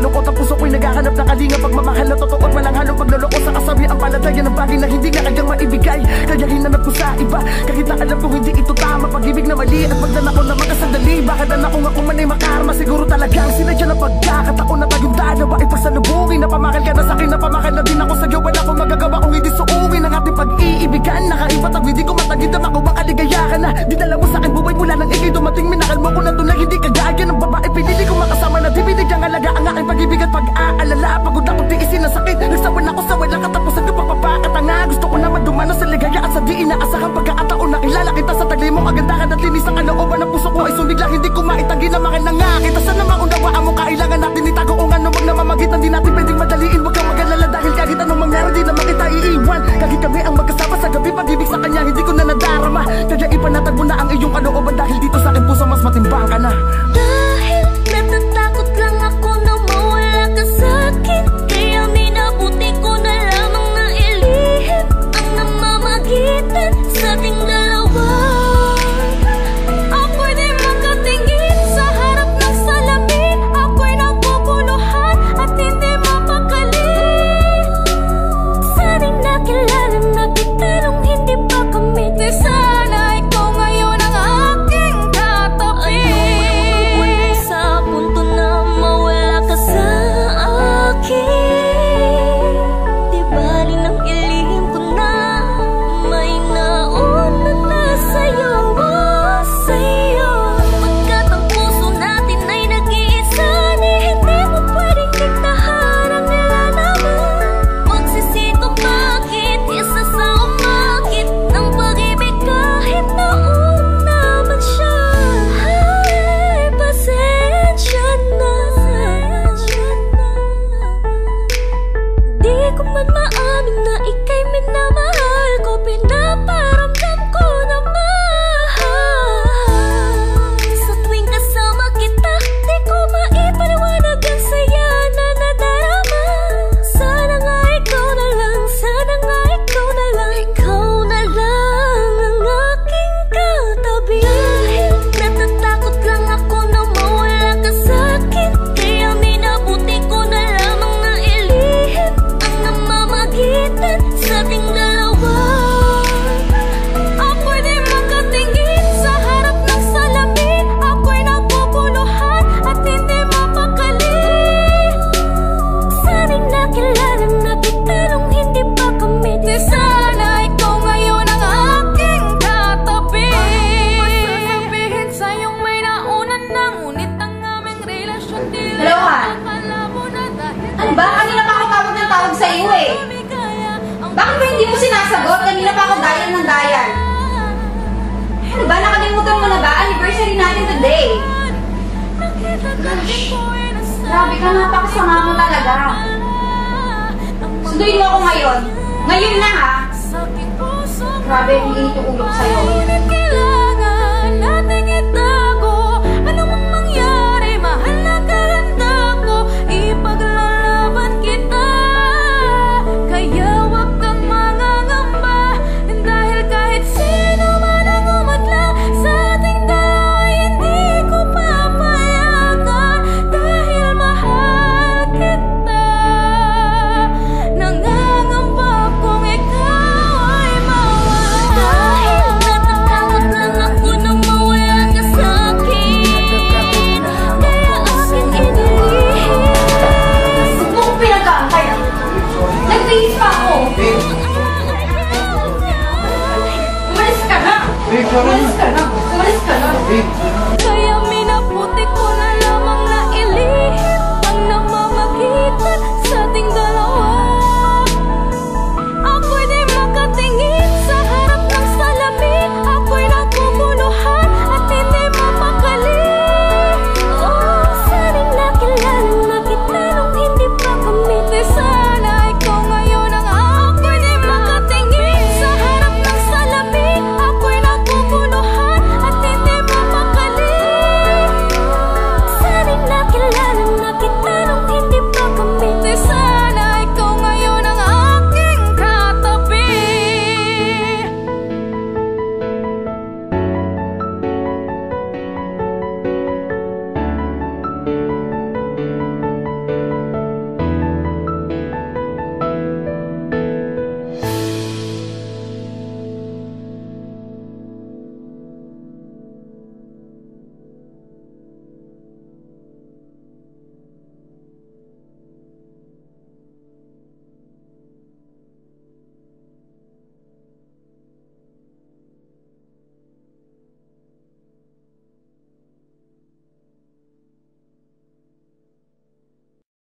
malungkot ang puso ko'y naghahanap ng kalinga. Pagmamahal na totoo at walang halong pagloloko sa kasabi ang paladayan ng bagay na hindi nga kanyang maibigay. Kaya hinanap ko sa iba, kahit na alam ko hindi ito tama. Pag-ibig na mali at pagdana ko na magkasandali. Bakit na kung ako man ay makarma, siguro talagang sinadya na pagkakataon na tayong dalawa ay pagsalubungin. Napamakal ka na sa'kin, napamakal na din ako sa'yo. Wala akong magagawa kung hindi suungin ang ating pag-iibigan. Nakaibat ang hindi ko matagid na ako baka ligaya ka na. Dinala mo sa'kin buhay mula nang ikay dumating. Minakal mo ko na tunay hindi kagaya ng babae. Pinili ko makasama na di binigyang alaga ang aking pag-ibig at pag-aalala. Pagod akong tiisin ang sakit, nagsawan ako sa walang katapusan. Kapapapakatanga, gusto ko naman dumano sa ligaya at sa di inaasahang pagkakataon. Nakilala kita sa tagli mo, kagandahan at linis ang kalooban ng puso ko ay sumigla. Hindi ko maitagi na makin na nga kita. Sana maunawaan mo, kailangan natin itago kung ano mang namamagitan. Di natin pwedeng madaliin, huwag kang mag-alala dahil kahit anong mangyari di naman kita iiwan. Kahit kami ang magkasama sa gabi, pag-ibig sa kanya hindi ko na nadarama. Kaya ipanatag mo na ang iyong kalooban dahil dito sa aking puso mas matimbang ka na. Dahil natatakot lang ako na mawala ka sa'kin, kaya minabuti ko na lamang na ilihim ang namamagitan sa ating dalawa. Ako'y di makatingin sa harap ng salamin, ako'y naguguluhan at hindi mapakali. Sana'y nakilala na kita nung hindi pa kami. Di sana ikaw ngayon ang aking katabi. Ayaw sa punto na mawala ka sa akin. Di bali nang ilihim ko na may nauna na sa'yo. Pagkat ang puso natin ay nag-iisa, hindi mo pwedeng diktahan ang nilalaman. Magsisito bakit isa sa umakit ng pag-ibig kahit nauna man siya. Ay, pasensya na. Di ko man maamin na ika'y minamahal ko, pinaparamdam ko na mahal. Sa tuwing kasama kita, di ko maipaliwanag ang saya na nadarama. Sana nga ikaw na lang, sana nga ikaw na lang, ikaw na lang ang aking katabi. Dahil natatakot lang ako na mawala ka sa'kin, kaya minabuti ko na lamang na ilihim ang namamagitan sa ating dalawa. Ako'y di makatingin sa harap ng salamin, ako'y naguguluhan at hindi mapakali. Sana'y nakilala na kita nung hindi pa kami. Di sana ikaw ngayon ang aking katabi. Sasabihin sa'yong may nauna na, ngunit ang aming relasyon di Hello, Han. akala mo na dahil Ano ba? Kanina pa ako tawag ng tawag sa iyo eh. Bakit ba hindi mo sinasagot? Kanina pa ako dial ng dial. Ano ba? Nakalimutan mo na ba? Anniversary natin today. Gosh. Grabe ka, napakasama mo talaga. Sunduin mo ako ngayon. Ngayon na ha. Grabe, hindi ito ulog sa'yo. Kailangan nating itago, ano mang mangyari, mahal na ganda ko, ipaglalaban kita. Kaya wag kang mangangamba, dahil kahit sino man ang umadlang sa ating dalawa, hindi ko papayagan. Dahil mahal kita, nangangamba kung ikaw ay mawala. Dahil natatakot lang ako na mawala ka sa'kin, kaya aking inilihim. Huwag mo kong pinag-aantay ah. Nagtiis pa ako. Umalis ka na. Umalis ka na. Umalis ka na.